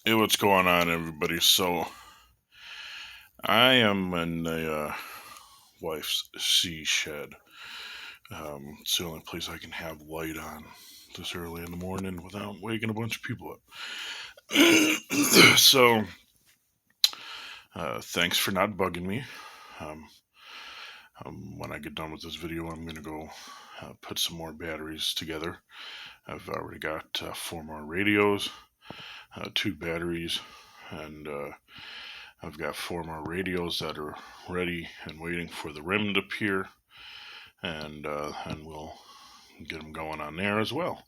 Hey, what's going on, everybody? So, I am in the wife's sea shed. It's the only place I can have light on this early in the morning without waking a bunch of people up. So, thanks for not bugging me. Um, when I get done with this video, I'm going to go put some more batteries together. I've already got 4 more radios, 2 batteries, and I've got 4 more radios that are ready and waiting for the rim to appear, and we'll get them going on there as well.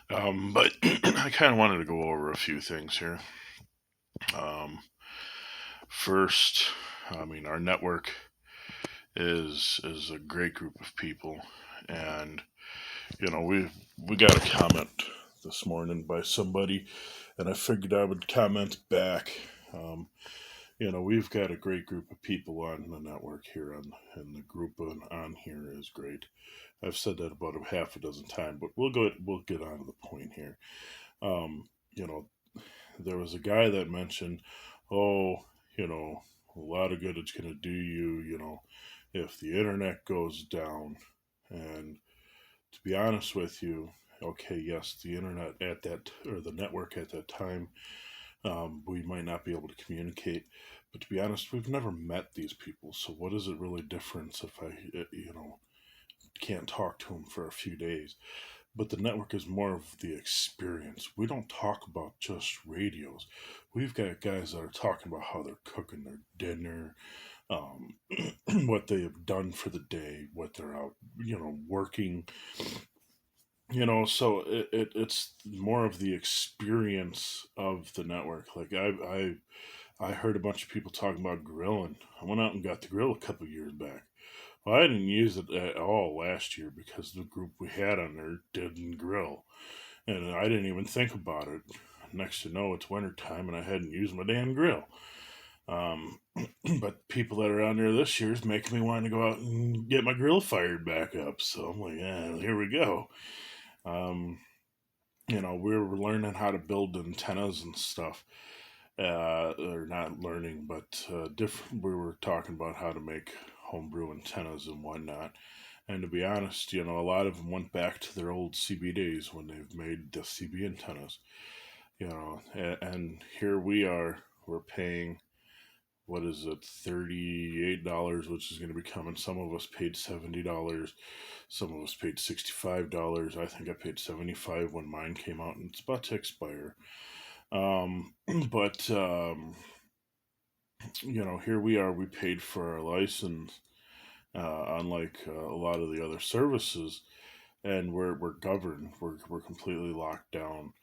But I kind of wanted to go over a few things here. Um, First, I mean, our network is a great group of people, and we got a comment this morning by somebody, and I figured I would comment back. Um, we've got a great group of people on the network here, and the group on here is great. I've said that about a half a dozen times, but we'll get on to the point here. Um, you know, there was a guy that mentioned, oh, you know, a lot of good it's going to do you, if the internet goes down. And to be honest with you, okay, yes, the internet at that, or the network at that time, we might not be able to communicate. But to be honest, we've never met these people. So what is it really different if I, can't talk to them for a few days? But the network is more of the experience. We don't talk about just radios. We've got guys that are talking about how they're cooking their dinner, um, what they have done for the day, what they're out, working. So it's more of the experience of the network. Like I heard a bunch of people talking about grilling. I went out and got the grill a couple years back. Well, I didn't use it at all last year because the group we had on there didn't grill. And I didn't even think about it. Next to know, it's wintertime and I hadn't used my damn grill. Um, but people that are on there this year is making me want to go out and get my grill fired back up. So I'm like, yeah, here we go. Um, we were learning how to build antennas and stuff. Or not learning, but different. We were talking about how to make homebrew antennas and whatnot. And to be honest, a lot of them went back to their old CB days when they've made the CB antennas. And here we are. We're paying, what is it, $38, which is going to be coming. Some of us paid $70. Some of us paid $65. I think I paid $75 when mine came out, and it's about to expire. Um, but here we are. We paid for our license, unlike a lot of the other services, and we're governed. We're completely locked down.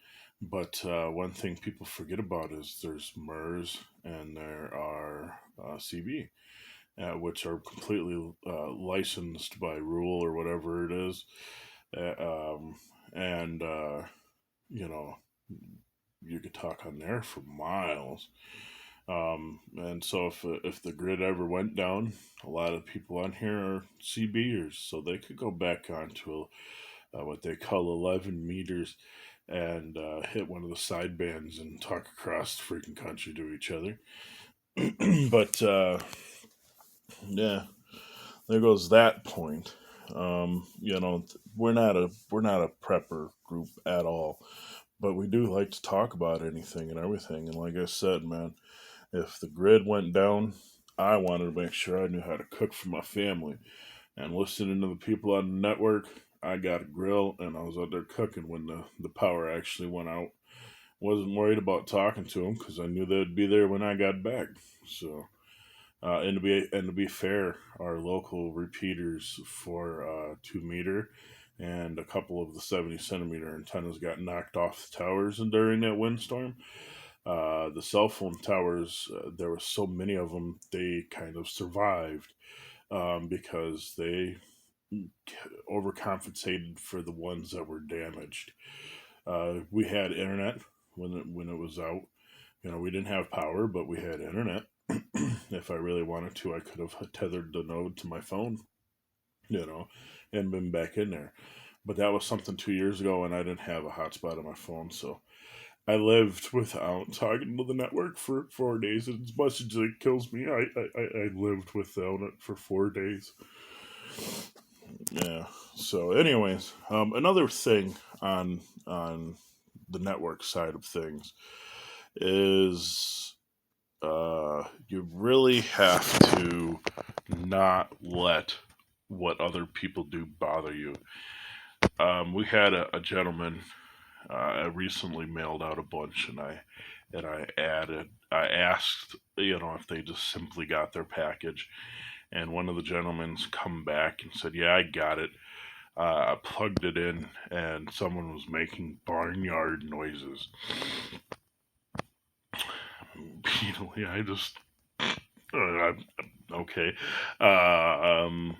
But one thing people forget about is there's MERS and there are CB, which are completely licensed by rule or whatever it is. And you know, you could talk on there for miles. And so if the grid ever went down, a lot of people on here are CBers, so they could go back onto what they call 11 meters and hit one of the side bands and talk across the freaking country to each other. But yeah, there goes that point. We're not a prepper group at all, but we do like to talk about anything and everything. And like I said, man, if the grid went down, I wanted to make sure I knew how to cook for my family. And listening to the people on the network, I got a grill and I was out there cooking when the power actually went out. Wasn't worried about talking to them because I knew they'd be there when I got back. So, and to be fair, our local repeaters for 2 meter and a couple of the 70 centimeter antennas got knocked off the towers during that windstorm. The cell phone towers, there were so many of them, they kind of survived because they overcompensated for the ones that were damaged. We had internet when it was out. We didn't have power, but we had internet. If I really wanted to, I could have tethered the node to my phone, you know, and been back in there. But that was something 2 years ago, and I didn't have a hotspot on my phone, so I lived without talking to the network for 4 days. As much as it kills me, I lived without it for 4 days. Yeah. So, anyways, another thing on the network side of things is you really have to not let what other people do bother you. We had a gentleman. I recently mailed out a bunch, I asked, if they just simply got their package, and one of the gentlemen's come back and said, "Yeah, I got it." I plugged it in, and someone was making barnyard noises. Yeah, I just, okay. Uh, um,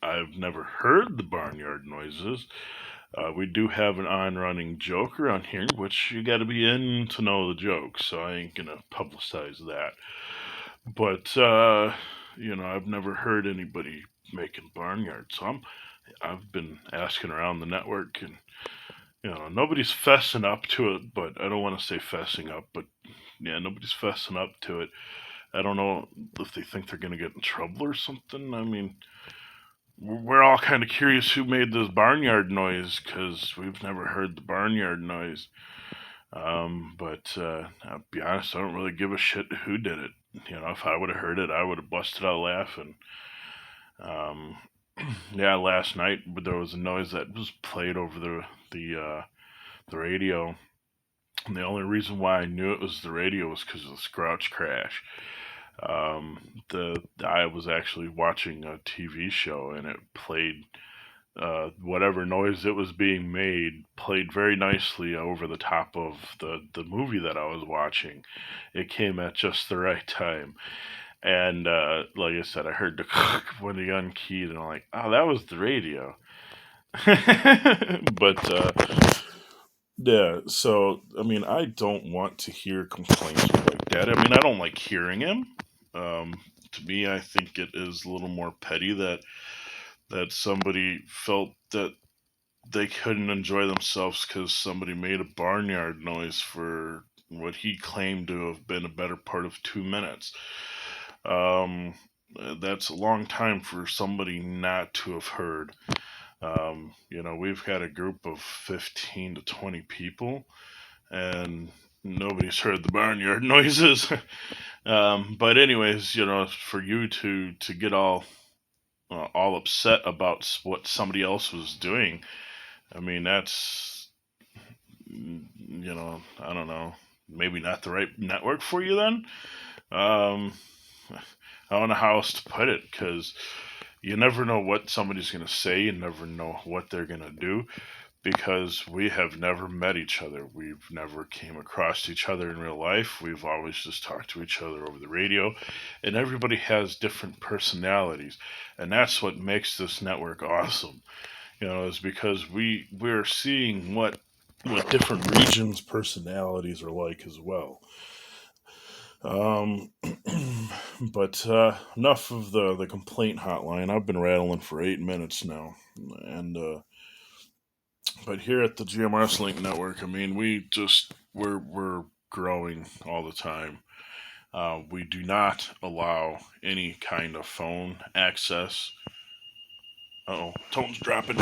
I've never heard the barnyard noises. We do have an on-running joke around here, which you got to be in to know the joke, so I ain't gonna publicize that. But I've never heard anybody making barnyard, so I've been asking around the network, and nobody's fessing up to it. But I don't want to say fessing up, but yeah, nobody's fessing up to it. I don't know if they think they're gonna get in trouble or something. I mean, we're all kind of curious who made this barnyard noise because we've never heard the barnyard noise. But I'll be honest, I don't really give a shit who did it. If I would have heard it, I would have busted out laughing. Um, yeah, last night there was a noise that was played over the radio, and the only reason why I knew it was the radio was because of the Scrouch crash. The I was actually watching a TV show, and it played whatever noise it was being made played very nicely over the top of the movie that I was watching. It came at just the right time. And like I said, I heard the when he unkeyed, and I'm like, oh, that was the radio. But yeah, so I mean, I don't want to hear complaints like that. I mean, I don't like hearing him. Um, to me, I think it is a little more petty that somebody felt that they couldn't enjoy themselves because somebody made a barnyard noise for what he claimed to have been a better part of 2 minutes. Um, that's a long time for somebody not to have heard. We've got a group of 15 to 20 people, and nobody's heard the barnyard noises. But anyways, for you to get all upset about what somebody else was doing, I mean, that's, I don't know, maybe not the right network for you then. Um, I don't know how else to put it, because you never know what somebody's going to say. You never know what they're going to do, because we have never met each other. We've never came across each other in real life. We've always just talked to each other over the radio, and everybody has different personalities, and that's what makes this network awesome. Is because we're seeing what different regions' personalities are like as well. Um, but enough of the complaint hotline. I've been rattling for 8 minutes now, and but here at the GMRS Linked Network, I mean, we're growing all the time. We do not allow any kind of phone access. Oh, tone's dropping.